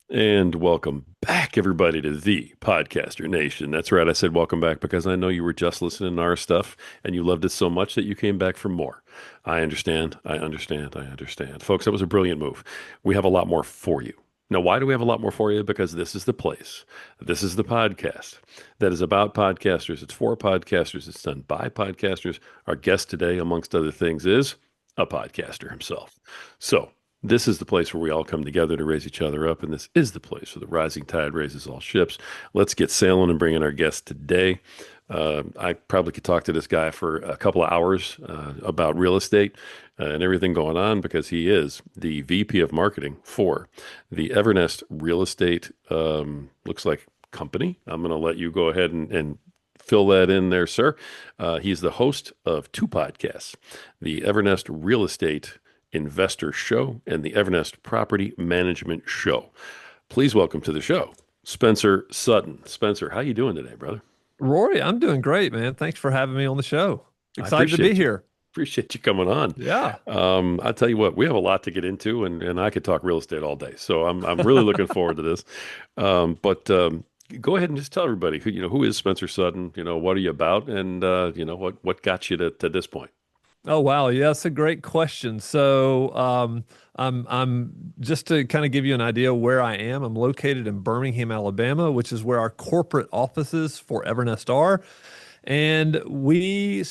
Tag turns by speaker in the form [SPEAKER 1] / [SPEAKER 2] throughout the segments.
[SPEAKER 1] And welcome back, everybody, to the Podcaster Nation. That's right. I said welcome back because I know you were just listening to our stuff and you loved it so much that you came back for more. I understand. I understand. I understand. Folks, that was a brilliant move. We have a lot more for you. Now, why do we have a lot more for you? Because this is the place. This is the podcast that is about podcasters. It's for podcasters. It's done by podcasters. Our guest today, amongst other things, is a podcaster himself. So, this is the place where we all come together to raise each other up, and this is the place where the rising tide raises all ships. Let's get sailing and bring in our guest today. I probably could talk to this guy for a couple of hours about real estate and everything going on because he is the VP of marketing for the Evernest Real Estate, looks like company. I'm going to let you go ahead and fill that in there, sir. He's the host of two podcasts, the Evernest Real Estate Investor Show and the Evernest Property Management Show. Please welcome to the show, Spencer Sutton. Spencer, how you doing today, brother?
[SPEAKER 2] Rory, I'm doing great, man. Thanks for having me on the show.
[SPEAKER 1] I
[SPEAKER 2] Excited to be
[SPEAKER 1] appreciate you.
[SPEAKER 2] here.
[SPEAKER 1] Appreciate you coming on.
[SPEAKER 2] Yeah.
[SPEAKER 1] I tell you what, we have a lot to get into, and I could talk real estate all day. So I'm really looking forward to this. But go ahead and just tell everybody who is Spencer Sutton. What are you about, and what got you to this point.
[SPEAKER 2] Oh, wow. Yeah, that's a great question. I'm just to kind of give you an idea where I am. I'm located in Birmingham, Alabama, which is where our corporate offices for Evernest are. And I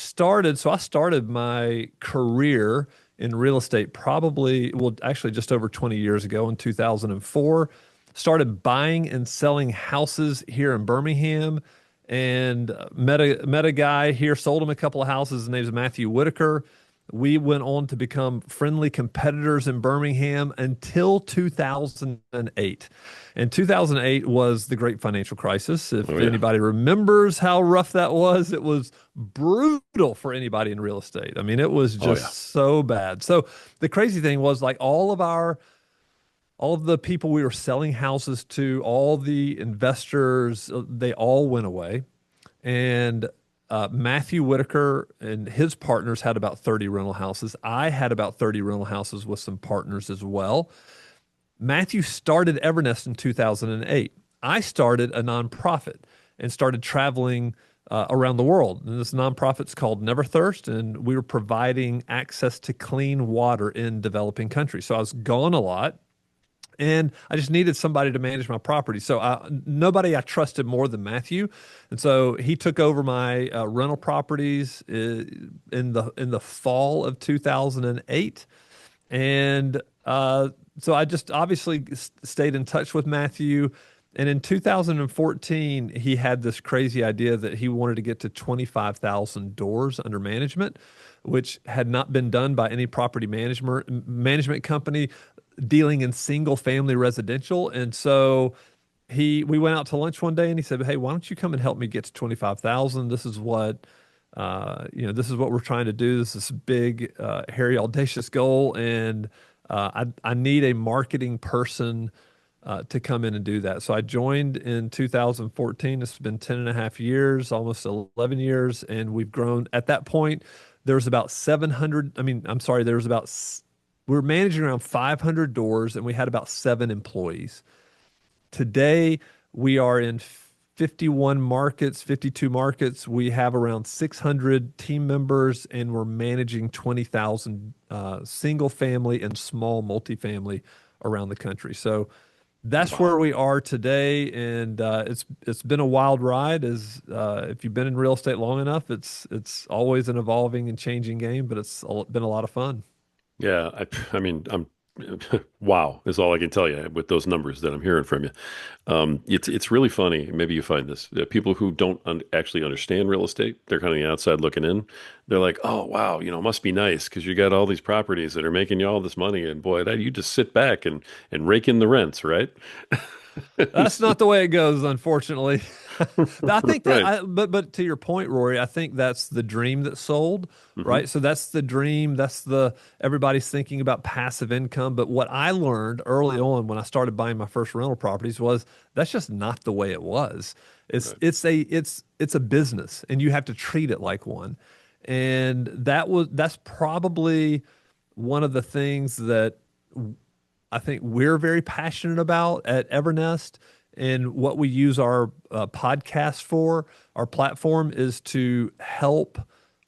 [SPEAKER 2] started my career in real estate probably, well, actually just over 20 years ago in 2004. Started buying and selling houses here in Birmingham and met a guy here, sold him a couple of houses. His name's Matthew Whitaker. We went on to become friendly competitors in Birmingham until 2008. And 2008 was the great financial crisis.
[SPEAKER 1] Oh
[SPEAKER 2] If
[SPEAKER 1] yeah.
[SPEAKER 2] anybody remembers how rough that was, it was brutal for anybody in real estate. I mean, it was
[SPEAKER 1] Oh yeah.
[SPEAKER 2] just so bad. So the crazy thing was like all of the people we were selling houses to, all the investors, they all went away. And Matthew Whitaker and his partners had about 30 rental houses. I had about 30 rental houses with some partners as well. Matthew started Evernest in 2008. I started a nonprofit and started traveling around the world. And this nonprofit's called Never Thirst, and we were providing access to clean water in developing countries. So I was gone a lot and I just needed somebody to manage my property. So nobody I trusted more than Matthew, and so he took over my rental properties in the fall of 2008, and so I just obviously stayed in touch with Matthew. And in 2014, he had this crazy idea that he wanted to get to 25,000 doors under management, which had not been done by any property management company dealing in single family residential. And so we went out to lunch one day and he said, "Hey, why don't you come and help me get to 25,000? This is what we're trying to do. This is a big, hairy, audacious goal. And I need a marketing person to come in and do that." So I joined in 2014. It's been 10 and a half years, almost 11 years. And we've grown. At that point, there was about 700. I mean, I'm sorry, there was about we were managing around 500 doors and we had about 7 employees. Today, we are in 51 markets, 52 markets. We have around 600 team members and we're managing 20,000 single family and small multifamily around the country. So that's
[SPEAKER 1] Wow.
[SPEAKER 2] where we are today, and it's been a wild ride. As if you've been in real estate long enough, it's always an evolving and changing game, but been a lot of fun.
[SPEAKER 1] Yeah, I mean, wow is all I can tell you with those numbers that I'm hearing from you. It's really funny. Maybe you find this. People who don't actually understand real estate, they're kind of the outside looking in. They're like, oh, wow, it must be nice because you got all these properties that are making you all this money. And boy, you just sit back and rake in the rents, right?
[SPEAKER 2] That's not the way it goes, unfortunately. I think that,
[SPEAKER 1] Right.
[SPEAKER 2] but to your point, Rory, I think that's the dream that's sold,
[SPEAKER 1] Hmm.
[SPEAKER 2] right? So that's the dream. Everybody's thinking about passive income. But what I learned early on when I started buying my first rental properties was that's just not the way it was. It's
[SPEAKER 1] Right.
[SPEAKER 2] it's a it's a business, and you have to treat it like one. And that's probably one of the things that I think we're very passionate about at Evernest, and what we use our podcast for, our platform, is to help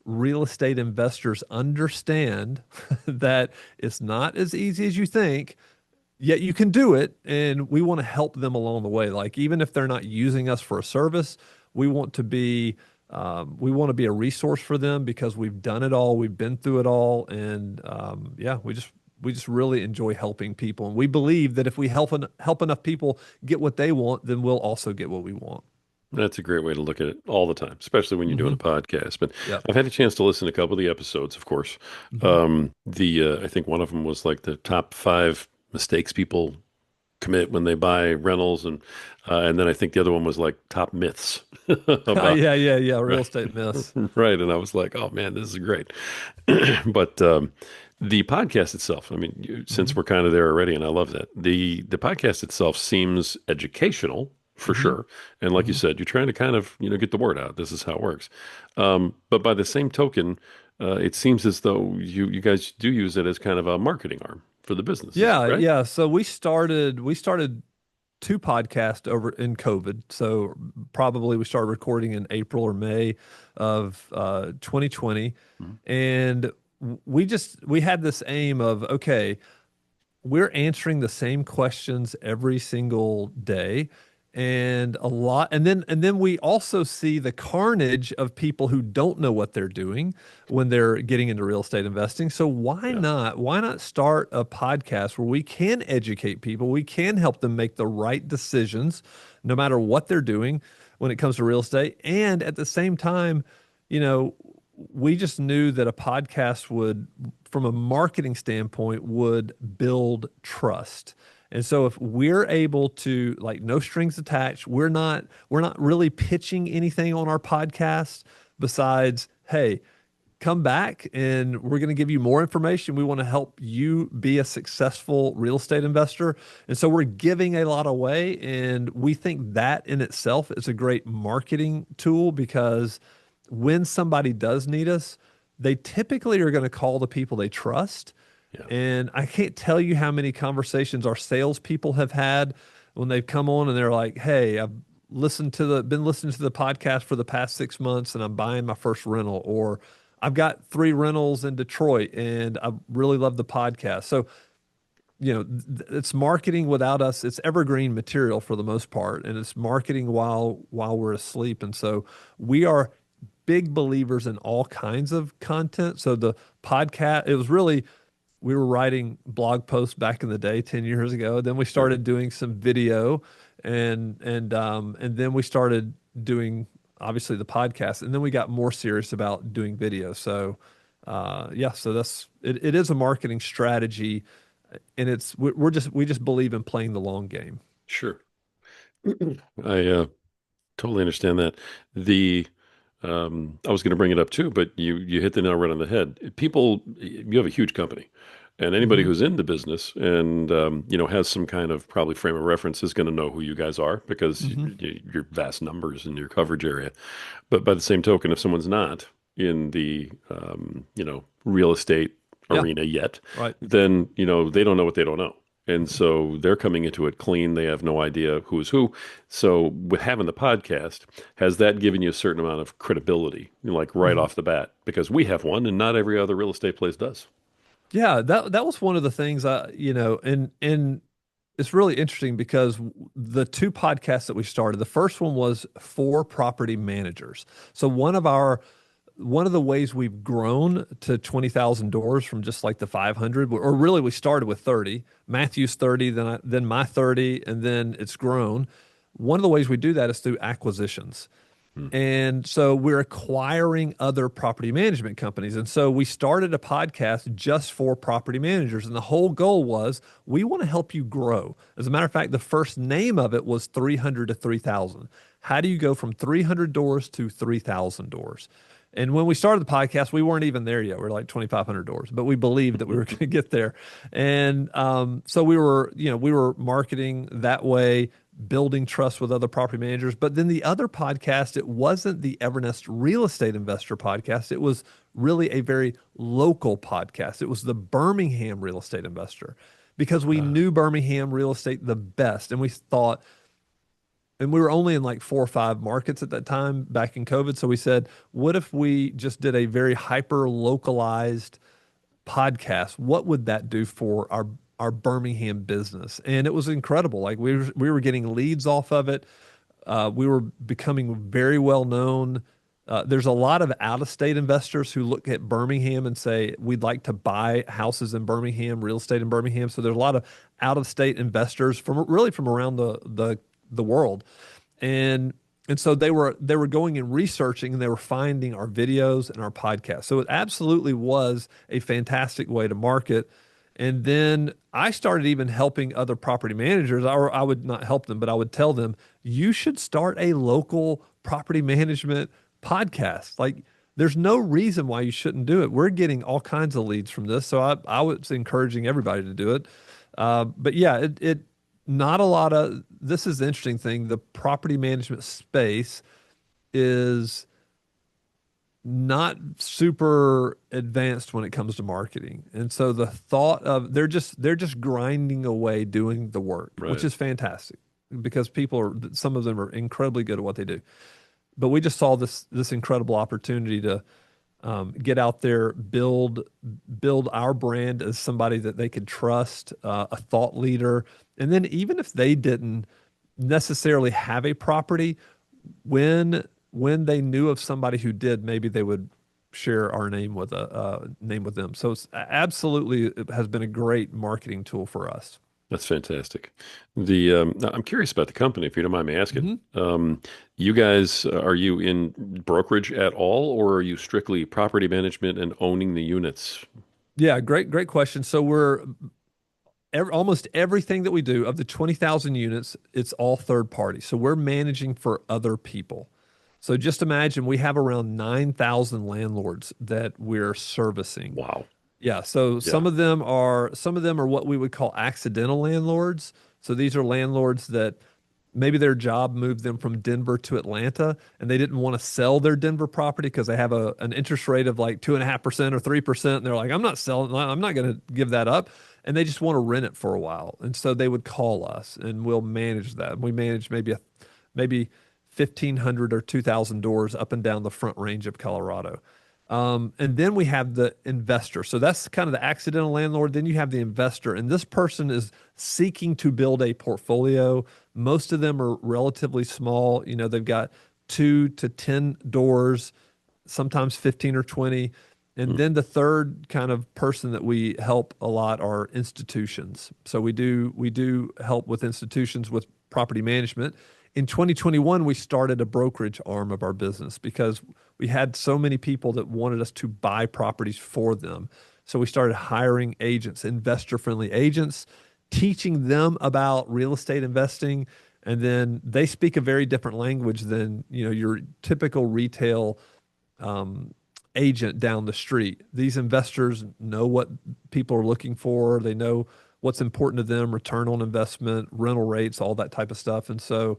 [SPEAKER 2] real estate investors understand that it's not as easy as you think, yet you can do it. And we want to help them along the way. Like, even if they're not using us for a service, we want to be we want to be a resource for them because we've done it all, we've been through it all, and yeah, we just really enjoy helping people, and we believe that if we help enough people get what they want, then we'll also get what we want.
[SPEAKER 1] That's a great way to look at it all the time, especially when you're doing
[SPEAKER 2] Hmm.
[SPEAKER 1] a podcast. But
[SPEAKER 2] Yeah.
[SPEAKER 1] I've had a chance to listen to a couple of the episodes, of course.
[SPEAKER 2] Hmm.
[SPEAKER 1] The I think one of them was like the top five mistakes people commit when they buy rentals, and then I think the other one was like top myths about
[SPEAKER 2] Yeah, yeah, yeah. Real
[SPEAKER 1] right,
[SPEAKER 2] estate myths.
[SPEAKER 1] right. And I was like, oh man, this is great. But the podcast itself, I mean, since
[SPEAKER 2] Hmm.
[SPEAKER 1] we're kind of there already, and I love that the podcast itself seems educational for
[SPEAKER 2] Hmm.
[SPEAKER 1] sure. And like you
[SPEAKER 2] Hmm.
[SPEAKER 1] said, you're trying to kind of get the word out. This is how it works. But by the same token, it seems as though you guys do use it as kind of a marketing arm for the business. Is that
[SPEAKER 2] Yeah,
[SPEAKER 1] right?
[SPEAKER 2] yeah. So we started two podcasts over in COVID. So probably we started recording in April or May of 2020,
[SPEAKER 1] Mhm.
[SPEAKER 2] and we had this aim of, okay, we're answering the same questions every single day, and a lot, and then we also see the carnage of people who don't know what they're doing when they're getting into real estate investing. So
[SPEAKER 1] Yeah.
[SPEAKER 2] why not start a podcast where we can educate people, we can help them make the right decisions no matter what they're doing when it comes to real estate, and at the same time, you know, we just knew that a podcast would, from a marketing standpoint, would build trust. And so if we're able to, like, no strings attached, we're not really pitching anything on our podcast besides, hey, come back and we're going to give you more information. We want to help you be a successful real estate investor. And so we're giving a lot away. And we think that in itself is a great marketing tool because when somebody does need us, they typically are going to call the people they trust.
[SPEAKER 1] Yeah.
[SPEAKER 2] And I can't tell you how many conversations our salespeople have had when they've come on and they're like, "Hey, I've been listening to the podcast for the past 6 months, and I'm buying my first rental," or "I've got 3 rentals in Detroit, and I really love the podcast." So, it's marketing without us. It's evergreen material for the most part, and it's marketing while we're asleep. And so we are big believers in all kinds of content. So the podcast, it was really, we were writing blog posts back in the day, 10 years ago. Then we
[SPEAKER 1] Sure.
[SPEAKER 2] started doing some video, and then we started doing, obviously, the podcast. And then we got more serious about doing video. So yeah, so it is a marketing strategy, and we just believe in playing the long game.
[SPEAKER 1] Sure. I totally understand that. The I was going to bring it up too, but you hit the nail right on the head. People, you have a huge company, and anybody
[SPEAKER 2] Hmm.
[SPEAKER 1] who's in the business and has some kind of probably frame of reference is going to know who you guys are because
[SPEAKER 2] Hmm.
[SPEAKER 1] your vast numbers and your coverage area. But by the same token, if someone's not in the real estate
[SPEAKER 2] Yeah,
[SPEAKER 1] arena yet,
[SPEAKER 2] right.
[SPEAKER 1] then they don't know what they don't know. And so they're coming into it clean. They have no idea who's who. So with having the podcast, has that given you a certain amount of credibility, like right
[SPEAKER 2] Mhm.
[SPEAKER 1] off the bat? Because we have one, and not every other real estate place does.
[SPEAKER 2] Yeah, that was one of the things and it's really interesting because the two podcasts that we started, the first one was for property managers. So one of the ways we've grown to 20,000 doors from just like the 500, or really we started with 30, Matthew's 30, then my 30, and then it's grown. One of the ways we do that is through acquisitions.
[SPEAKER 1] Hmm.
[SPEAKER 2] And so we're acquiring other property management companies. And so we started a podcast just for property managers. And the whole goal was we want to help you grow. As a matter of fact, the first name of it was 300 to 3,000. How do you go from 300 doors to 3,000 doors? And when we started the podcast, we weren't even there yet. We are like 2,500 doors, but we believed that we were going to get there. And so we were marketing that way, building trust with other property managers. But then the other podcast, it wasn't the Evernest Real Estate Investor podcast. It was really a very local podcast. It was the Birmingham Real Estate Investor. because we
[SPEAKER 1] Ah,
[SPEAKER 2] knew Birmingham real estate the best. And we thought, and we were only in like 4 or 5 markets at that time back in COVID. So we said, what if we just did a very hyper localized podcast? What would that do for our Birmingham business? And it was incredible. Like we were getting leads off of it. We were becoming very well known. There's a lot of out of state investors who look at Birmingham and say, we'd like to buy houses in Birmingham, real estate in Birmingham. So there's a lot of out of state investors from really from around the world. And and so they were going and researching and they were finding our videos and our podcast. So it absolutely was a fantastic way to market. And then I started even helping other property managers, or I would not help them, but I would tell them, you should start a local property management podcast. Like, there's no reason why you shouldn't do it. We're getting all kinds of leads from this. So I was encouraging everybody to do it. But yeah, not a lot of, this is the interesting thing. The property management space is not super advanced when it comes to marketing. And so the thought of they're just grinding away doing the work, which
[SPEAKER 1] right.
[SPEAKER 2] is fantastic because people are some of them are incredibly good at what they do. But we just saw this incredible opportunity to get out there, build our brand as somebody that they could trust, a thought leader, and then even if they didn't necessarily have a property, when they knew of somebody who did, maybe they would share our name with a name with them. So it's absolutely it has been a great marketing tool for us.
[SPEAKER 1] That's fantastic. Now, I'm curious about the company, if you don't mind me asking.
[SPEAKER 2] Hmm.
[SPEAKER 1] You guys, are you in brokerage at all, or are you strictly property management and owning the units?
[SPEAKER 2] Yeah, great question. So almost everything that we do of the 20,000 units, it's all third party. So we're managing for other people. So just imagine we have around 9,000 landlords that we're servicing.
[SPEAKER 1] Wow.
[SPEAKER 2] Yeah, so
[SPEAKER 1] Yeah.
[SPEAKER 2] some of them are what we would call accidental landlords. So these are landlords that maybe their job moved them from Denver to Atlanta and they didn't want to sell their Denver property because they have an interest rate of like 2.5% or 3%. And they're like, I'm not selling, I'm not going to give that up. And they just want to rent it for a while. And so they would call us and we'll manage that. We manage maybe 1,500 or 2,000 doors up and down the Front Range of Colorado. And then we have the investor. So that's kind of the accidental landlord. Then you have the investor, and this person is seeking to build a portfolio. Most of them are relatively small. You know, they've got 2 to 10 doors, sometimes 15 or 20. And
[SPEAKER 1] Mm,
[SPEAKER 2] then the third kind of person that we help a lot are institutions. So we do help with institutions with property management. In 2021, we started a brokerage arm of our business because we had so many people that wanted us to buy properties for them. So we started hiring agents, investor-friendly agents, teaching them about real estate investing, and then they speak a very different language than, your typical retail um, agent down the street. These investors know what people are looking for. They know what's important to them, return on investment, rental rates, all that type of stuff. And so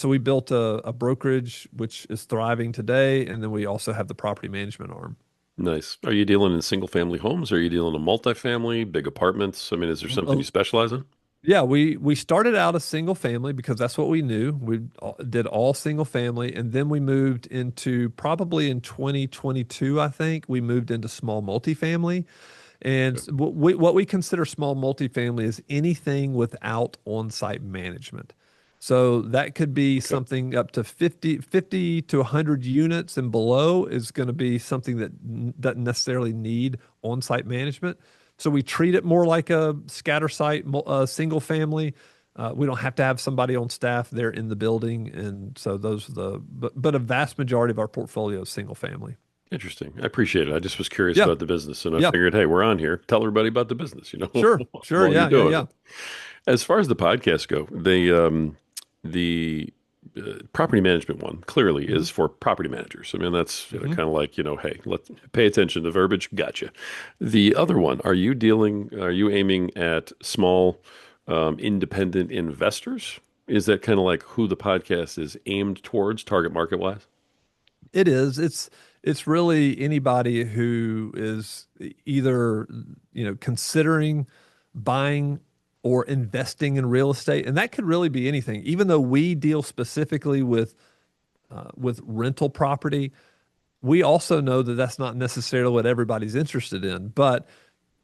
[SPEAKER 2] we built a brokerage which is thriving today, and then we also have the property management arm.
[SPEAKER 1] nice. Are you dealing in single family homes? Are you dealing in multifamily, big apartments? I mean, is there something you specialize in?
[SPEAKER 2] Yeah, we started out a single family because that's what we knew. Did all single family, and then we moved into probably in 2022, I think, we moved into small multifamily. And
[SPEAKER 1] Okay.
[SPEAKER 2] what we consider small multifamily is anything without on-site management. So that could be
[SPEAKER 1] Okay.
[SPEAKER 2] something up to 50 to 100 units and below is going to be something that doesn't necessarily need on-site management. So we treat it more like a scatter site, single family. We don't have to have somebody on staff there in the building. And so those are but a vast majority of our portfolio is single family.
[SPEAKER 1] Interesting. I appreciate it. I just was curious
[SPEAKER 2] Yeah.
[SPEAKER 1] about the business, and I
[SPEAKER 2] Yeah.
[SPEAKER 1] figured, hey, we're on here. Tell everybody about the business,
[SPEAKER 2] Sure. Sure.
[SPEAKER 1] while you're
[SPEAKER 2] Yeah. Yeah.
[SPEAKER 1] doing
[SPEAKER 2] Yeah.
[SPEAKER 1] it. As far as the podcasts go, the property management one clearly
[SPEAKER 2] Hmm.
[SPEAKER 1] is for property managers. I mean, that's
[SPEAKER 2] Hmm.
[SPEAKER 1] kind of like, hey, let's pay attention to verbiage. Gotcha. The other one, are you aiming at small, independent investors? Is that kind of like who the podcast is aimed towards, target market wise?
[SPEAKER 2] It is. It's really anybody who is either, considering buying or investing in real estate, and that could really be anything. Even though we deal specifically with rental property, we also know that that's not necessarily what everybody's interested in, but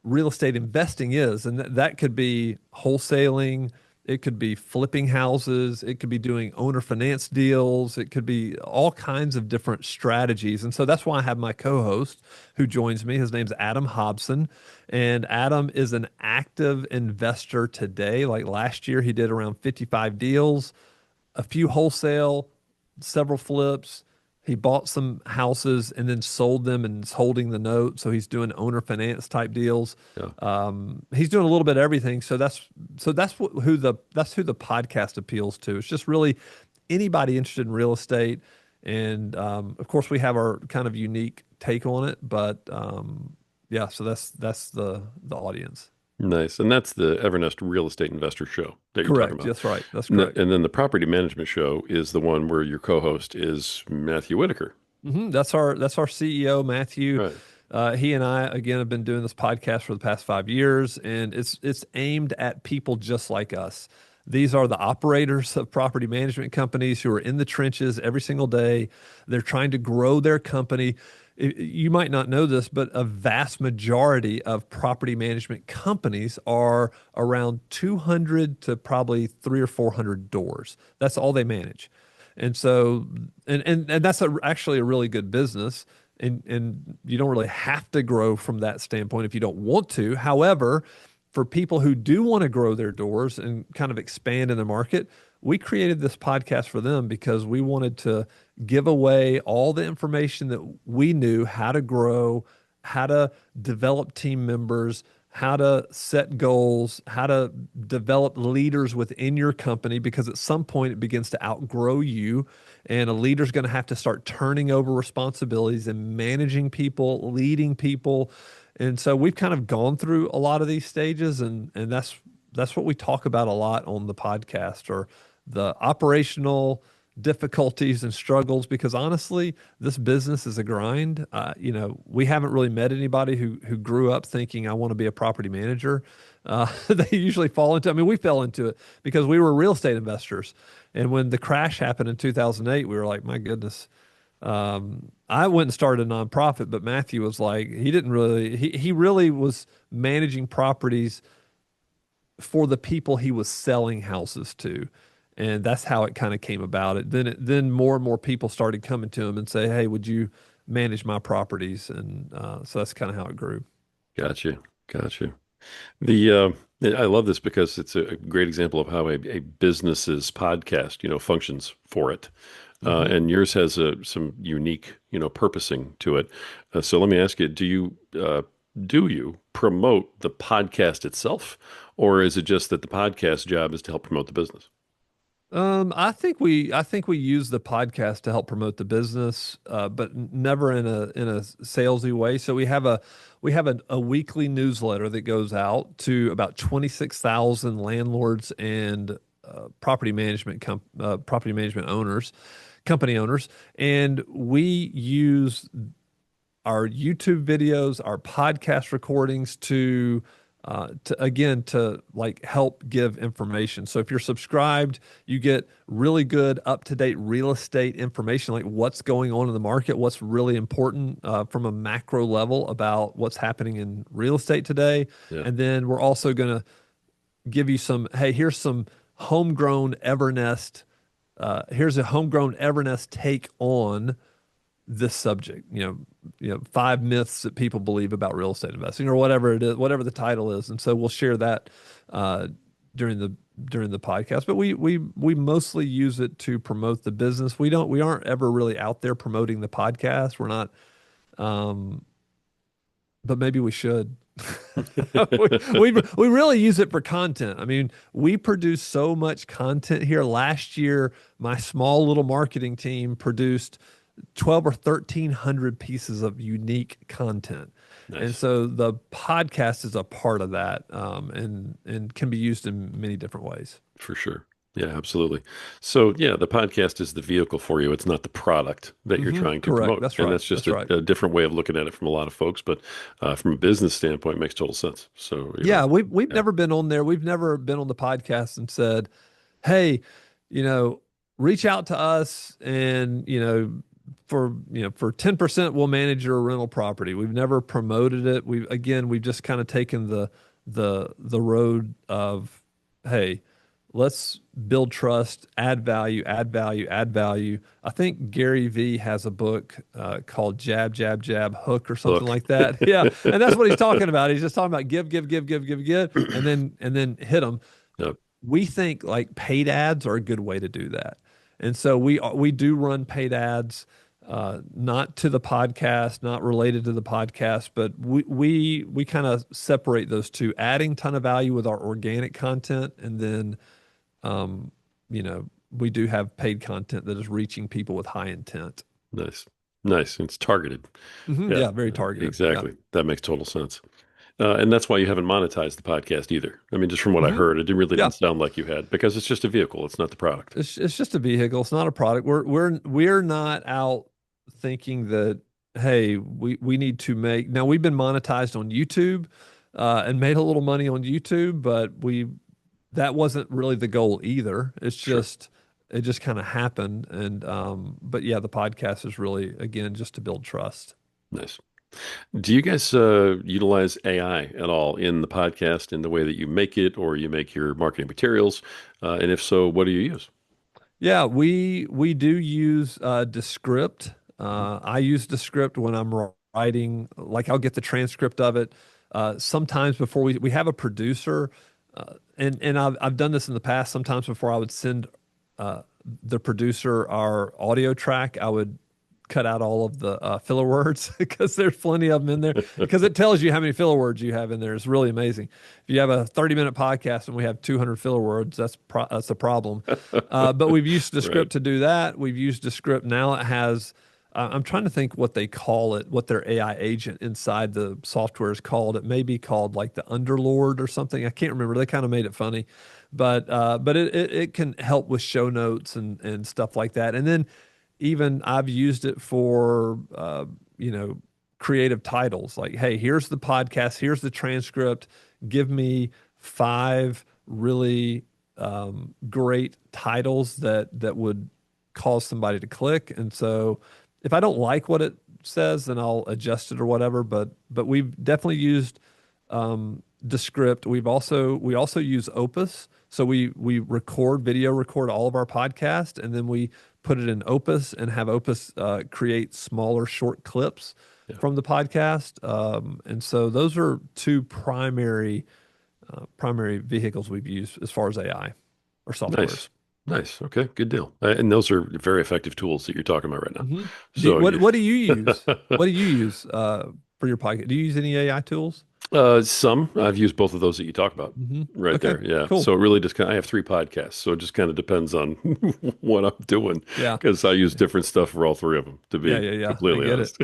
[SPEAKER 2] real estate investing is, and that could be wholesaling, it could be flipping houses, it could be doing owner finance deals, it could be all kinds of different strategies. And so that's why I have my co-host who joins me. His name's Adam Hobson, and Adam is an active investor today. Like last year, he did around 55 deals, a few wholesale, several flips. He bought some houses and then sold them and is holding the note. So he's doing owner finance type deals.
[SPEAKER 1] Yeah.
[SPEAKER 2] He's doing a little bit of everything. That's who the podcast appeals to. It's just really anybody interested in real estate. And of course, we have our kind of unique take on it. But yeah, so that's the audience.
[SPEAKER 1] Nice. And that's the Evernest Real Estate Investor Show that you're talking
[SPEAKER 2] Correct.
[SPEAKER 1] about.
[SPEAKER 2] That's right. That's correct.
[SPEAKER 1] And then the Property Management Show is the one where your co-host is Matthew Whitaker.
[SPEAKER 2] That's our CEO, Matthew.
[SPEAKER 1] Right.
[SPEAKER 2] He and I again have been doing this podcast for the past 5 years, and it's aimed at people just like us. These are the operators of property management companies who are in the trenches every single day. They're trying to grow their company. You might not know this, but a vast majority of property management companies are around 200 to probably 300 or 400 doors. That's all they manage. And so, and that's actually a really good business. And you don't really have to grow from that standpoint if you don't want to. However, for people who do want to grow their doors and kind of expand in the market, we created this podcast for them because we wanted to give away all the information that we knew how to grow, how to develop team members, how to set goals, how to develop leaders within your company, because at some point it begins to outgrow you. And a leader's going to have to start turning over responsibilities and managing people, leading people. And so we've kind of gone through a lot of these stages, and that's what we talk about a lot on the podcast, or the operational difficulties and struggles, because honestly, this business is a grind. We haven't really met anybody who grew up thinking I want to be a property manager. They usually fall into, I mean, we fell into it because we were real estate investors. And when the crash happened in 2008, we were like, my goodness. I went and started a nonprofit, but Matthew was like, he really was managing properties for the people he was selling houses to. And that's how it kind of came about. Then more and more people started coming to him and say, "Hey, would you manage my properties?" And so that's kind of how it grew.
[SPEAKER 1] Gotcha. Gotcha. The I love this because it's a great example of how a business's podcast, functions for it.
[SPEAKER 2] hmm
[SPEAKER 1] And yours has some unique, purposing to it. So let me ask you, do you promote the podcast itself, or is it just that the podcast job is to help promote the business?
[SPEAKER 2] I think we use the podcast to help promote the business, but never in a salesy way. So we have a weekly newsletter that goes out to about 26,000 landlords and property management owners, company owners, and we use our YouTube videos, our podcast recordings to like help give information. So if you're subscribed, you get really good up-to-date real estate information, like what's going on in the market, what's really important from a macro level about what's happening in real estate today.
[SPEAKER 1] Yeah.
[SPEAKER 2] And then we're also going to give you hey, here's some homegrown Evernest. Here's a homegrown Evernest take on this subject. 5 myths that people believe about real estate investing, or whatever it is, whatever the title is. And so we'll share that during the podcast. But we mostly use it to promote the business. We aren't ever really out there promoting the podcast. We're not, but maybe we should. We really use it for content. I mean, we produce so much content here. Last year, my small little marketing team produced 12 or 1,300 pieces of unique content. And
[SPEAKER 1] Nice.
[SPEAKER 2] so the podcast is a part of that, and can be used in many different ways.
[SPEAKER 1] For sure. Yeah, absolutely. So, yeah, the podcast is the vehicle for you. It's not the product that you're trying to
[SPEAKER 2] Correct.
[SPEAKER 1] promote.
[SPEAKER 2] That's
[SPEAKER 1] And
[SPEAKER 2] right.
[SPEAKER 1] that's just
[SPEAKER 2] That's right.
[SPEAKER 1] a different way of looking at it from a lot of folks. But from a business standpoint, it makes total sense. So,
[SPEAKER 2] Yeah, we've
[SPEAKER 1] yeah,
[SPEAKER 2] never been on there. We've never been on the podcast and said, "Hey, you know, reach out to us and, for 10% we'll manage your rental property." We've never promoted it. We've just kind of taken the road of, "Hey, let's build trust, add value, add value, add value." I think Gary V has a book called Jab, Jab, Jab, Hook or something
[SPEAKER 1] hook.
[SPEAKER 2] like that. Yeah, and that's what he's talking about. He's just talking about give, give, give, give, give, give, and then hit them.
[SPEAKER 1] Yep.
[SPEAKER 2] We think like paid ads are a good way to do that. And so we do run paid ads, not to the podcast, not related to the podcast, but we kind of separate those two, adding ton of value with our organic content, and then um, we do have paid content that is reaching people with high intent.
[SPEAKER 1] Nice. Nice. It's targeted. Yeah,
[SPEAKER 2] Yeah, very targeted. Yeah.
[SPEAKER 1] exactly. That makes total sense. And that's why you haven't monetized the podcast either. I mean, just from what I
[SPEAKER 2] hmm
[SPEAKER 1] heard, it really
[SPEAKER 2] Yeah.
[SPEAKER 1] didn't sound like you had because it's just a vehicle. It's not the product.
[SPEAKER 2] It's just a vehicle. It's not a product. We're not out thinking that, hey, we need to make. Now we've been monetized on YouTube and made a little money on YouTube, but we that wasn't really the goal either.
[SPEAKER 1] Sure.
[SPEAKER 2] It just kind of happened. And but yeah, the podcast is really, again, just to build trust.
[SPEAKER 1] Nice. Do you guys utilize AI at all in the podcast in the way that you make it or you make your marketing materials? And if so, what do you use?
[SPEAKER 2] Yeah, we do use Descript. I use Descript when I'm writing. Like I'll get the transcript of it. Sometimes before we have a producer, and I've done this in the past. Sometimes before I would send uh, the producer our audio track, I would cut out all of the filler words because there's plenty of them in there because it tells you how many filler words you have in there. It's really amazing. If you have a 30-minute podcast and we have 200 filler words, that's a problem. But we've used
[SPEAKER 1] Right.
[SPEAKER 2] Descript to do that. We've used Descript. Now it has, I'm trying to think what they call it, what their AI agent inside the software is called. It may be called like the Underlord or something. I can't remember. They kind of made it funny, but it can help with show notes and stuff like that. And then even I've used it for you know creative titles like, hey, here's the podcast, here's the transcript, give me five really great titles that would cause somebody to click. And so if I don't like what it says, then I'll adjust it or whatever. But we've definitely used Descript. We also use Opus. So we video record all of our podcast, and then we put it in Opus and have Opus create smaller short clips
[SPEAKER 1] Yeah.
[SPEAKER 2] from the podcast. And so those are two primary vehicles we've used as far as AI or softwares.
[SPEAKER 1] Nice. Nice. Okay. Good deal. And those are very effective tools that you're talking about right now.
[SPEAKER 2] hmm
[SPEAKER 1] So you,
[SPEAKER 2] what do you use? What do you use for your podcast? Do you use any AI tools?
[SPEAKER 1] some I've used both of those that you talk about right
[SPEAKER 2] Okay,
[SPEAKER 1] there. Yeah.
[SPEAKER 2] cool.
[SPEAKER 1] So it really just kind of, I have three podcasts, so it just kind of depends on what I'm doing
[SPEAKER 2] Yeah,
[SPEAKER 1] because I use different stuff for all three of them, to
[SPEAKER 2] yeah,
[SPEAKER 1] be
[SPEAKER 2] yeah, yeah. I
[SPEAKER 1] completely
[SPEAKER 2] get it.
[SPEAKER 1] honest.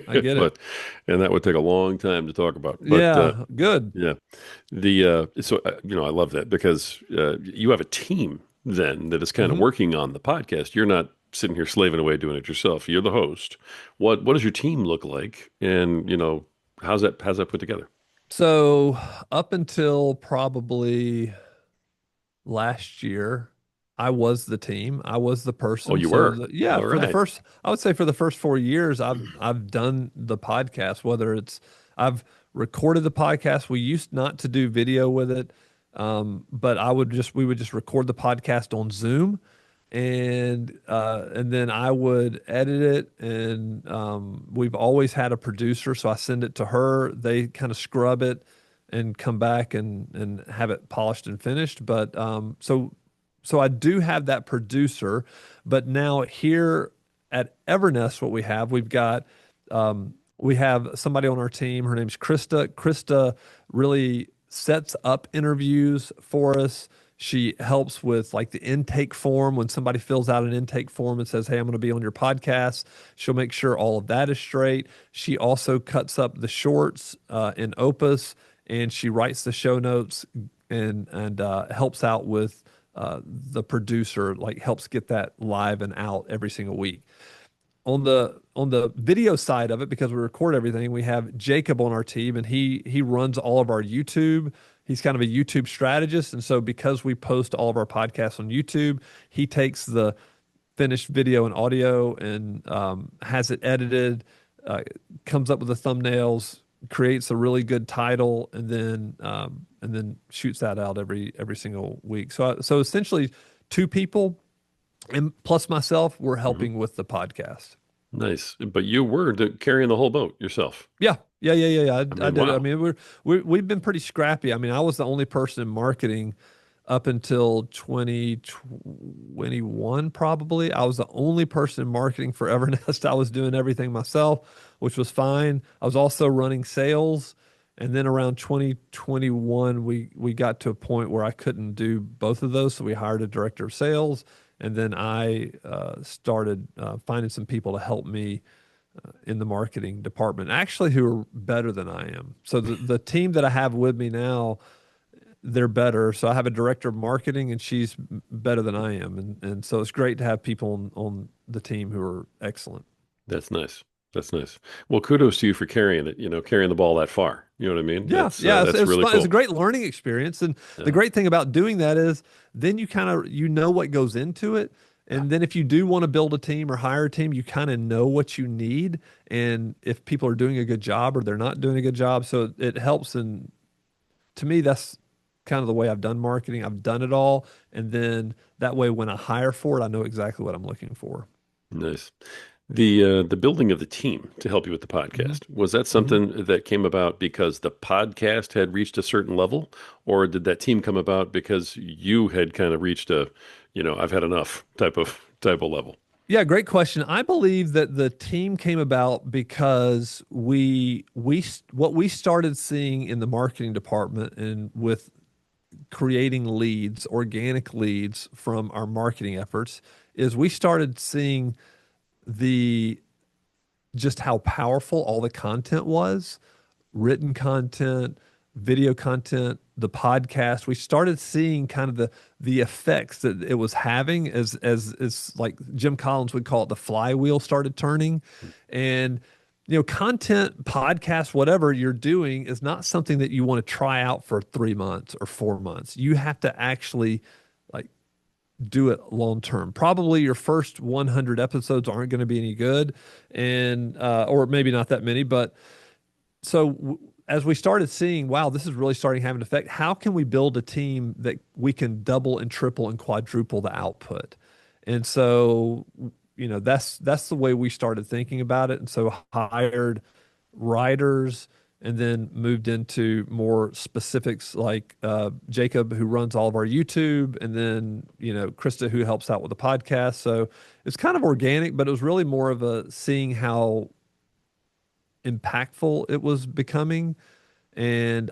[SPEAKER 2] I get it.
[SPEAKER 1] But and that would take a long time to talk about. But
[SPEAKER 2] Yeah, good.
[SPEAKER 1] yeah, the I love that because you have a team then that is kind of
[SPEAKER 2] hmm
[SPEAKER 1] working on the podcast. You're not sitting here slaving away doing it yourself. You're the host. What does your team look like? And how's that put together?
[SPEAKER 2] So up until probably last year, I was the team. I was the
[SPEAKER 1] Oh,
[SPEAKER 2] person.
[SPEAKER 1] you
[SPEAKER 2] So
[SPEAKER 1] were.
[SPEAKER 2] yeah,
[SPEAKER 1] All
[SPEAKER 2] for the
[SPEAKER 1] right.
[SPEAKER 2] first, I would say for the first 4 years, I've done the podcast. Whether it's I've recorded the podcast. We used not to do video with it, but we would just record the podcast on Zoom, and then I would edit it. And we've always had a producer, so I send it to her. They kind of scrub it and come back and have it polished and finished. But so I do have that producer, but now here at Evernest, what we have somebody on our team. Her name's Krista. Krista really sets up interviews for us. She helps with like the intake form when somebody fills out an intake form and says, "Hey, I'm going to be on your podcast." She'll make sure all of that is straight. She also cuts up the shorts in Opus, and she writes the show notes and helps out with the producer like helps get that live and out every single week. On the video side of it, because we record everything, we have Jacob on our team, and he runs all of our YouTube. He's kind of a YouTube strategist, and so because we post all of our podcasts on YouTube, he takes the finished video and audio and has it edited, uh, comes up with the thumbnails, creates a really good title, and then shoots that out every single week. So essentially, two people and plus myself, we're
[SPEAKER 1] Hmm.
[SPEAKER 2] helping with the podcast.
[SPEAKER 1] Nice. But you were carrying the whole boat yourself.
[SPEAKER 2] Yeah.
[SPEAKER 1] I
[SPEAKER 2] I
[SPEAKER 1] mean,
[SPEAKER 2] did it. I
[SPEAKER 1] wow.
[SPEAKER 2] mean, we've been pretty scrappy. I mean, I was the only person in marketing up until 2021, probably. I was the only person in marketing for Evernest. I was doing everything myself, which was fine. I was also running sales. And then around 2021, we got to a point where I couldn't do both of those. So we hired a director of sales. And then I started finding some people to help me in the marketing department, actually, who are better than I am. So the team that I have with me now, they're better. So I have a director of marketing, and she's better than I am, and so it's great to have people on the team who are excellent.
[SPEAKER 1] That's nice. That's nice. Well, kudos to you for carrying it, carrying the ball that far. You know what I mean?
[SPEAKER 2] It
[SPEAKER 1] That's
[SPEAKER 2] was
[SPEAKER 1] really
[SPEAKER 2] fun. It's a
[SPEAKER 1] cool.
[SPEAKER 2] great learning experience, and the
[SPEAKER 1] Yeah.
[SPEAKER 2] great thing about doing that is then you kind of you know what goes into it,
[SPEAKER 1] Yeah.
[SPEAKER 2] and then if you do want to build a team or hire a team, you kind of know what you need, and if people are doing a good job or they're not doing a good job, so it helps. And to me, that's kind of the way I've done marketing. I've done it all, and then that way, when I hire for it, I know exactly what I'm looking for.
[SPEAKER 1] Nice. The building of the team to help you with the
[SPEAKER 2] Hmm.
[SPEAKER 1] podcast, was that
[SPEAKER 2] Hmm.
[SPEAKER 1] something that came about because the podcast had reached a certain level, or did that team come about because you had kind of reached I've had enough type of level?
[SPEAKER 2] Yeah, great question. I believe that the team came about because what we started seeing in the marketing department and with creating leads, organic leads from our marketing efforts, is we started seeing the just how powerful all the content was, written content, video content, the podcast. We started seeing kind of the effects that it was having as like Jim Collins would call it, the flywheel started turning. And content, podcast, whatever you're doing is not something that you want to try out for 3 months or 4 months. You have to actually like do it long term. Probably your first 100 episodes aren't going to be any good, and or maybe not that many, but as we started seeing, wow, this is really starting to have an effect. How can we build a team that we can double and triple and quadruple the output? And so, that's the way we started thinking about it. And so hired writers and then moved into more specifics like Jacob, who runs all of our YouTube, and then, Krista, who helps out with the podcast. So it's kind of organic, but it was really more of a seeing how impactful it was becoming. And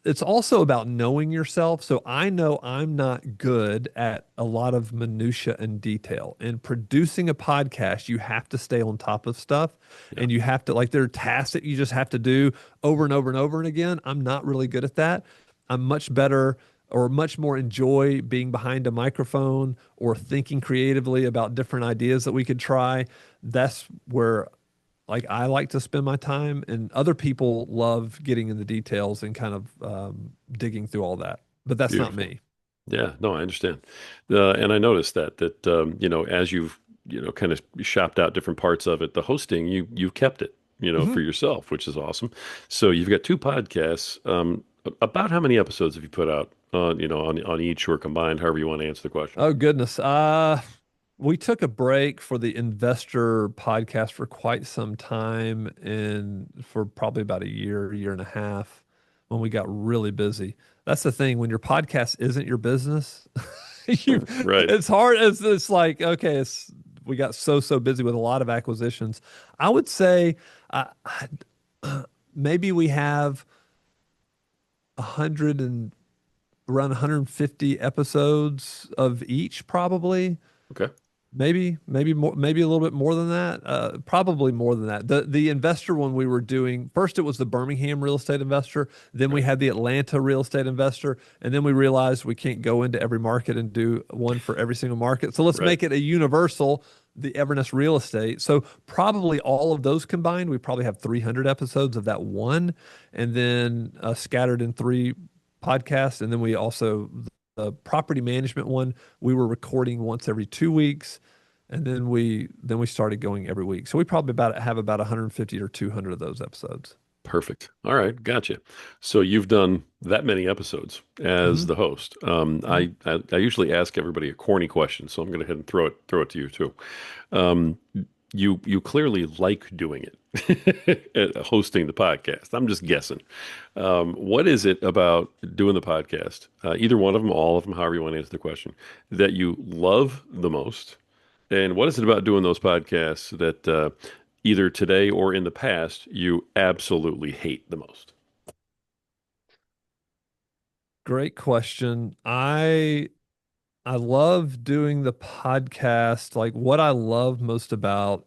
[SPEAKER 2] it's also about knowing yourself. So I know I'm not good at a lot of minutia and detail. And producing a podcast, you have to stay on top of stuff,
[SPEAKER 1] Yeah.
[SPEAKER 2] and you have to, like, there are tasks that you just have to do over and over and over and again. I'm not really good at that. I'm much better or much more enjoy being behind a microphone or thinking creatively about different ideas that we could try. That's where like I like to spend my time, and other people love getting in the details and kind of digging through all that. But that's not
[SPEAKER 1] Beautiful.
[SPEAKER 2] me.
[SPEAKER 1] Yeah, no, I understand. And I noticed that as you've kind of shopped out different parts of it, the hosting you've kept it
[SPEAKER 2] Hmm.
[SPEAKER 1] for yourself, which is awesome. So you've got two podcasts. About how many episodes have you put out on each or combined, however you want to answer the question?
[SPEAKER 2] Oh goodness. We took a break for the investor podcast for quite some time, and for probably about a year and a half when we got really busy. That's the thing when your podcast isn't your business, you
[SPEAKER 1] Right.
[SPEAKER 2] it's hard. It's like okay, we got so busy with a lot of acquisitions. I would say maybe we have 100 and around 150 episodes of each, probably.
[SPEAKER 1] Okay.
[SPEAKER 2] maybe more, maybe a little bit more than that. Probably more than that. The investor one we were doing first, it was the Birmingham real estate investor. Then we
[SPEAKER 1] Right.
[SPEAKER 2] had the Atlanta real estate investor, and then we realized we can't go into every market and do one for every single market. So let's
[SPEAKER 1] Right.
[SPEAKER 2] make it a universal, the Evernest real estate. So probably all of those combined, we probably have 300 episodes of that one, and then scattered in three podcasts, and then we also the property management one we were recording once every 2 weeks, and then we started going every week. So we probably about have about 150 or 200 of those episodes.
[SPEAKER 1] Perfect. All right, gotcha. So you've done that many episodes as
[SPEAKER 2] Hmm.
[SPEAKER 1] the host.
[SPEAKER 2] Hmm.
[SPEAKER 1] I usually ask everybody a corny question, so I'm going to head and throw it to you too. Um, you clearly like doing it, hosting the podcast. I'm just guessing. What is it about doing the podcast, either one of them, all of them, however you want to answer the question, that you love the most? And what is it about doing those podcasts that either today or in the past you absolutely hate the most?
[SPEAKER 2] Great question. I love doing the podcast. Like what I love most about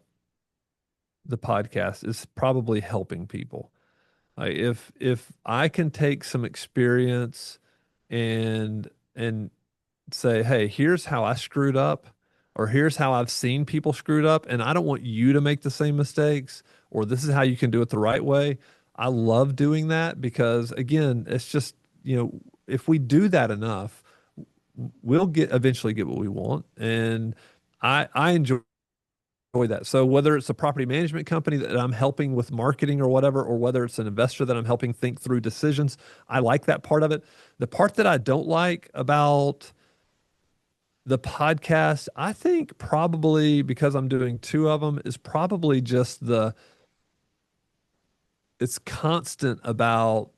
[SPEAKER 2] the podcast is probably helping people. Like if I can take some experience and say, hey, here's how I screwed up, or here's how I've seen people screwed up, and I don't want you to make the same mistakes, or this is how you can do it the right way. I love doing that because, again, it's just, if we do that enough, we'll get eventually get what we want. And I enjoy that. So whether it's a property management company that I'm helping with marketing or whatever, or whether it's an investor that I'm helping think through decisions, I like that part of it. The part that I don't like about the podcast, I think probably because I'm doing two of them, is probably just it's constant about,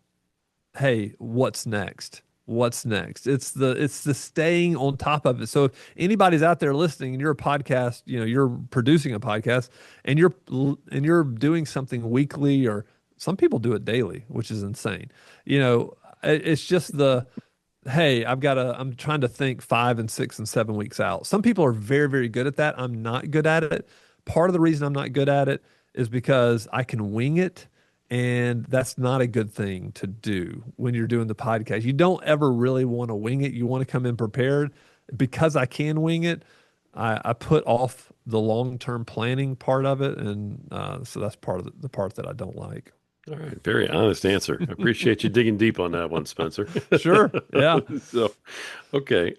[SPEAKER 2] hey, what's next? What's next? It's the staying on top of it. So if anybody's out there listening and you're a podcast, you're producing a podcast and you're doing something weekly, or some people do it daily, which is insane. It's just hey, I'm trying to think 5 and 6 and 7 weeks out. Some people are very, very good at that. I'm not good at it. Part of the reason I'm not good at it is because I can wing it. And that's not a good thing to do when you're doing the podcast. You don't ever really want to wing it. You want to come in prepared. Because I can wing it, I put off the long-term planning part of it. And so that's part of the part that I don't like.
[SPEAKER 1] All right, very honest answer. I appreciate you digging deep on that one, Spencer.
[SPEAKER 2] Sure. Yeah.
[SPEAKER 1] So, okay,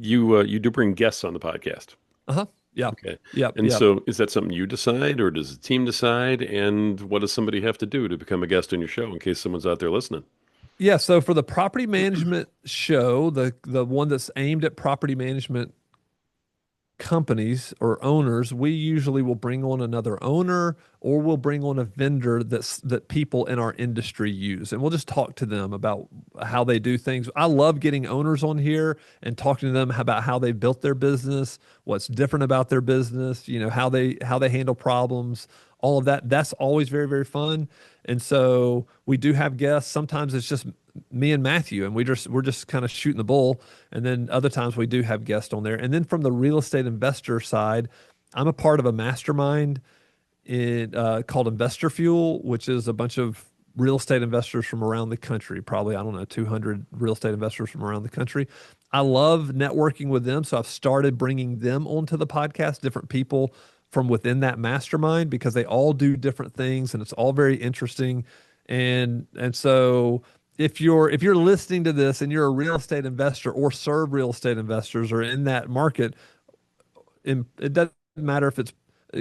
[SPEAKER 1] you do bring guests on the podcast.
[SPEAKER 2] Uh-huh. Yeah.
[SPEAKER 1] Okay,
[SPEAKER 2] Yep.
[SPEAKER 1] and
[SPEAKER 2] Yep.
[SPEAKER 1] so is that something you decide, or does the team decide? And what does somebody have to do to become a guest on your show in case someone's out there listening?
[SPEAKER 2] Yeah, so for the property management show, the one that's aimed at property management companies or owners, we usually will bring on another owner, or we'll bring on a vendor that people in our industry use, and we'll just talk to them about how they do things. I love getting owners on here and talking to them about how they built their business, what's different about their business, how they handle problems, all of that. That's always very, very fun. And so we do have guests. Sometimes it's just me and Matthew, and we're just kind of shooting the bull. And then other times we do have guests on there. And then from the real estate investor side, I'm a part of a mastermind called Investor Fuel, which is a bunch of real estate investors from around the country. Probably, I don't know, 200 real estate investors from around the country. I love networking with them, so I've started bringing them onto the podcast, different people from within that mastermind, because they all do different things and it's all very interesting. And so if you're listening to this and you're a real estate investor or serve real estate investors or in that market, it doesn't matter if it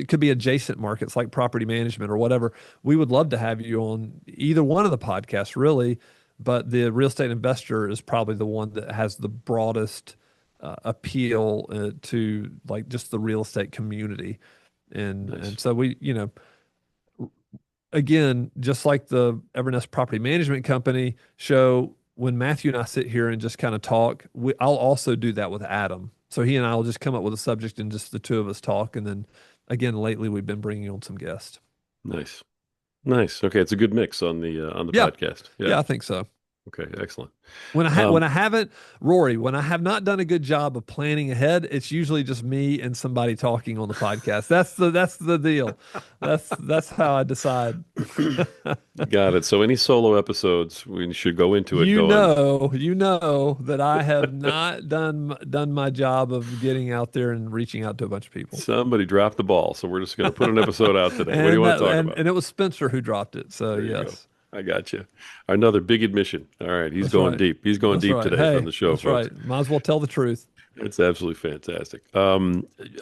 [SPEAKER 2] could be adjacent markets like property management or whatever. We would love to have you on either one of the podcasts, really. But the real estate investor is probably the one that has the broadest appeal to like just the real estate community. And
[SPEAKER 1] Nice.
[SPEAKER 2] so again, just like the Evernest Property Management Company show, when Matthew and I sit here and just kind of talk, I'll also do that with Adam. So he and I will just come up with a subject and just the two of us talk. And then again, lately we've been bringing on some guests.
[SPEAKER 1] Nice. Nice. Okay, it's a good mix on the
[SPEAKER 2] Yeah,
[SPEAKER 1] podcast. Yeah.
[SPEAKER 2] yeah, I think so.
[SPEAKER 1] Okay, excellent.
[SPEAKER 2] When
[SPEAKER 1] Um,
[SPEAKER 2] I haven't, Rory, when I have not done a good job of planning ahead, it's usually just me and somebody talking on the podcast. That's the deal. That's how I decide.
[SPEAKER 1] got it. So any solo episodes, we should go into it going,
[SPEAKER 2] You know that I have not done my job of getting out there and reaching out to a bunch of people.
[SPEAKER 1] somebody dropped the ball. So we're just going to put an episode out today. What do you
[SPEAKER 2] And
[SPEAKER 1] want
[SPEAKER 2] that
[SPEAKER 1] to talk about?
[SPEAKER 2] and it was Spencer who dropped it. So
[SPEAKER 1] There you go.
[SPEAKER 2] yes.
[SPEAKER 1] I got you. Another big admission. All right, he's
[SPEAKER 2] That's
[SPEAKER 1] going
[SPEAKER 2] right.
[SPEAKER 1] deep. He's going
[SPEAKER 2] That's
[SPEAKER 1] deep
[SPEAKER 2] right.
[SPEAKER 1] today on
[SPEAKER 2] Hey,
[SPEAKER 1] the show,
[SPEAKER 2] that's
[SPEAKER 1] folks.
[SPEAKER 2] right. Might as well tell the truth.
[SPEAKER 1] It's absolutely fantastic. I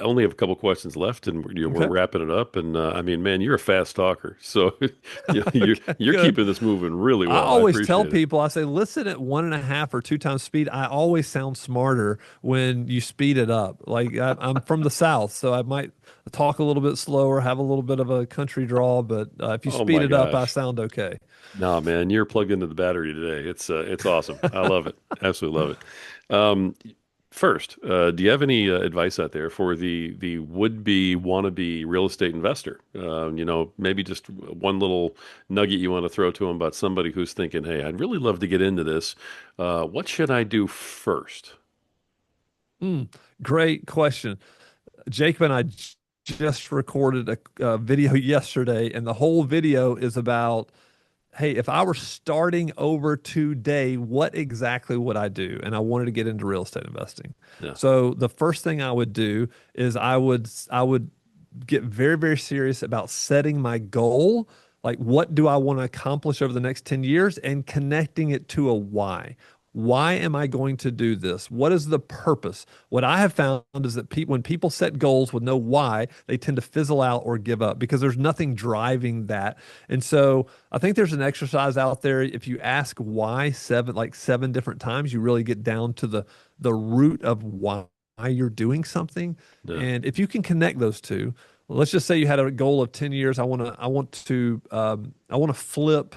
[SPEAKER 1] only have a couple questions left, and we're
[SPEAKER 2] Okay.
[SPEAKER 1] wrapping it up. And I mean, man, you're a fast talker, so you're
[SPEAKER 2] Okay,
[SPEAKER 1] you're
[SPEAKER 2] good.
[SPEAKER 1] keeping this moving really
[SPEAKER 2] I
[SPEAKER 1] well. I
[SPEAKER 2] always tell
[SPEAKER 1] appreciate it.
[SPEAKER 2] people, I say, listen at 1.5 or 2 times speed. I always sound smarter when you speed it up. Like I'm from the South, so I might talk a little bit slower, have a little bit of a country drawl, but if you
[SPEAKER 1] Oh
[SPEAKER 2] speed
[SPEAKER 1] my
[SPEAKER 2] it up, I
[SPEAKER 1] gosh.
[SPEAKER 2] sound okay.
[SPEAKER 1] No, man, you're plugged into the battery today. It's awesome. I love it. Absolutely love it. First, do you have any advice out there for the would-be wannabe real estate investor? Maybe just one little nugget you want to throw to them about somebody who's thinking, "Hey, I'd really love to get into this. What should I do first?"
[SPEAKER 2] Mm, great question. Jacob and I just recorded a video yesterday, and the whole video is about, hey, if I were starting over today, what exactly would I do? And I wanted to get into real estate investing.
[SPEAKER 1] Yeah,
[SPEAKER 2] So the first thing I would do is I would get very, very serious about setting my goal. Like, what do I want to accomplish over the next 10 years and connecting it to a why? Why am I going to do this? What is the purpose? What I have found is that when people set goals with no why, they tend to fizzle out or give up because there's nothing driving that. And so I think there's an exercise out there. If you ask why seven different times, you really get down to the root of why you're doing something.
[SPEAKER 1] yeah,
[SPEAKER 2] And if you can connect those two, let's just say you had a goal of 10 years. I want to flip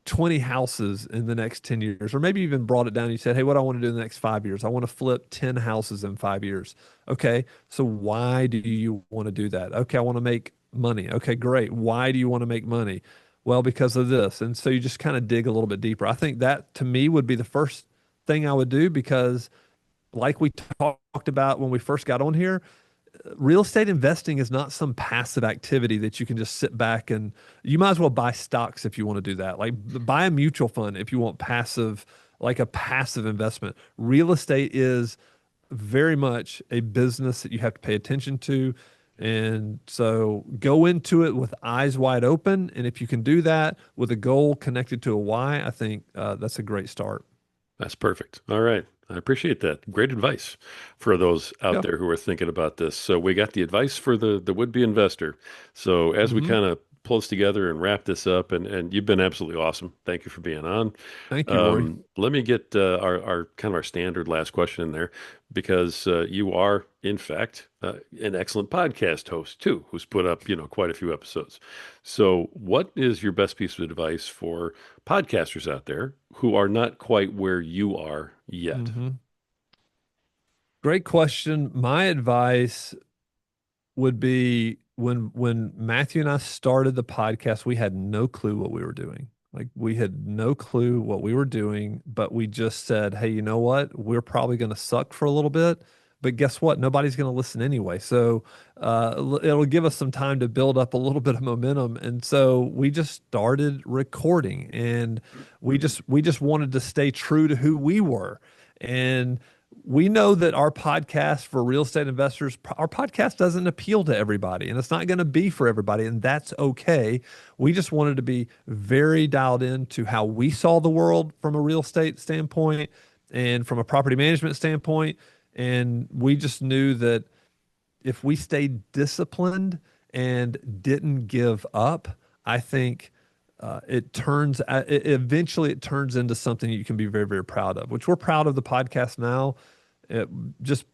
[SPEAKER 2] 20 houses in the next 10 years, or maybe even brought it down. You said, hey, what do I want to do in the next 5 years? I want to flip 10 houses in 5 years. Okay. So why do you want to do that? Okay. I want to make money. Okay, great. Why do you want to make money? Well, because of this. And so you just kind of dig a little bit deeper. I think that to me would be the first thing I would do because, like we talked about when we first got on here, real estate investing is not some passive activity that you can just sit back and you might as well buy stocks if you want to do that. Like buy a mutual fund if you want passive, like a passive investment. Real estate is very much a business that you have to pay attention to. And so go into it with eyes wide open. And if you can do that with a goal connected to a why, I think that's a great start.
[SPEAKER 1] that's perfect. All right. I appreciate that. Great advice for those out
[SPEAKER 2] Yeah.
[SPEAKER 1] there who are thinking about this. So we got the advice for the would-be investor. So as we
[SPEAKER 2] Hmm.
[SPEAKER 1] kind of close together and wrap this up, and you've been absolutely awesome. Thank you for being on.
[SPEAKER 2] Thank you, Rory.
[SPEAKER 1] Let me get our kind of our standard last question in there because you are, in fact, an excellent podcast host too, who's put up, quite a few episodes. So what is your best piece of advice for podcasters out there who are not quite where you are yet?
[SPEAKER 2] Hmm. Great question. My advice would be when Matthew and I started the podcast, we had no clue what we were doing. Like we had no clue what we were doing, but we just said, "Hey, you know what? We're probably going to suck for a little bit, but guess what? Nobody's going to listen anyway." So it'll give us some time to build up a little bit of momentum, and so we just started recording, and we just wanted to stay true to who we were, and we know that our podcast for real estate investors, our podcast doesn't appeal to everybody and it's not going to be for everybody. And that's okay. We just wanted to be very dialed into how we saw the world from a real estate standpoint and from a property management standpoint. And we just knew that if we stayed disciplined and didn't give up, I think eventually it turns into something you can be very, very proud of, which we're proud of the podcast now. It just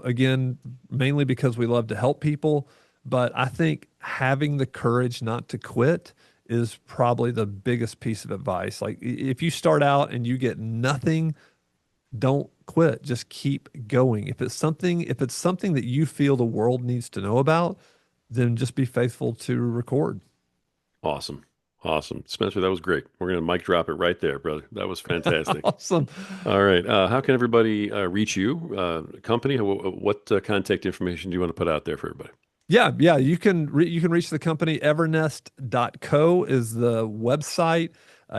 [SPEAKER 2] again, mainly because we love to help people. But I think having the courage not to quit is probably the biggest piece of advice. Like if you start out and you get nothing, don't quit. Just keep going. If it's something that you feel the world needs to know about, then just be faithful to record.
[SPEAKER 1] Awesome. Awesome. Spencer, that was great. We're going to mic drop it right there, brother. That was fantastic.
[SPEAKER 2] Awesome.
[SPEAKER 1] All right. How can everybody reach you, company? What contact information do you want to put out there for everybody?
[SPEAKER 2] Yeah. You can reach the company. Evernest.co is the website.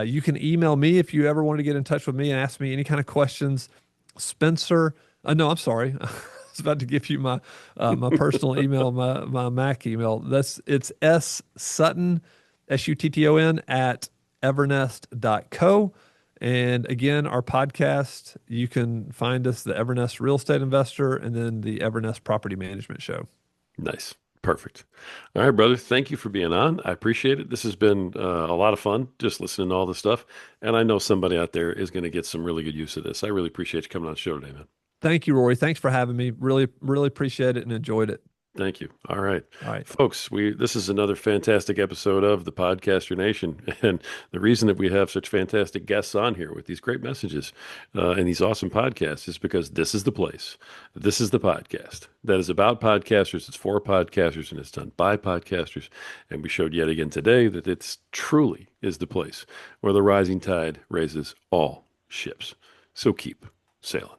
[SPEAKER 2] You can email me if you ever want to get in touch with me and ask me any kind of questions. Spencer, no, I'm sorry. I was about to give you my personal email, my Mac email. It's S Sutton, Sutton at evernest.co. And again, our podcast, you can find us the Evernest Real Estate Investor and then the Evernest Property Management Show.
[SPEAKER 1] Nice. Perfect. All right, brother. Thank you for being on. I appreciate it. This has been a lot of fun just listening to all this stuff. And I know somebody out there is going to get some really good use of this. I really appreciate you coming on the show today, man.
[SPEAKER 2] Thank you, Rory. Thanks for having me. Really appreciate it and enjoyed it.
[SPEAKER 1] Thank you. All right.
[SPEAKER 2] All right.
[SPEAKER 1] Folks, we this is another fantastic episode of the Podcaster Nation. And the reason that we have such fantastic guests on here with these great messages and these awesome podcasts is because this is the place. This is the podcast that is about podcasters. It's for podcasters and it's done by podcasters. And we showed yet again today that it's truly is the place where the rising tide raises all ships. So keep sailing.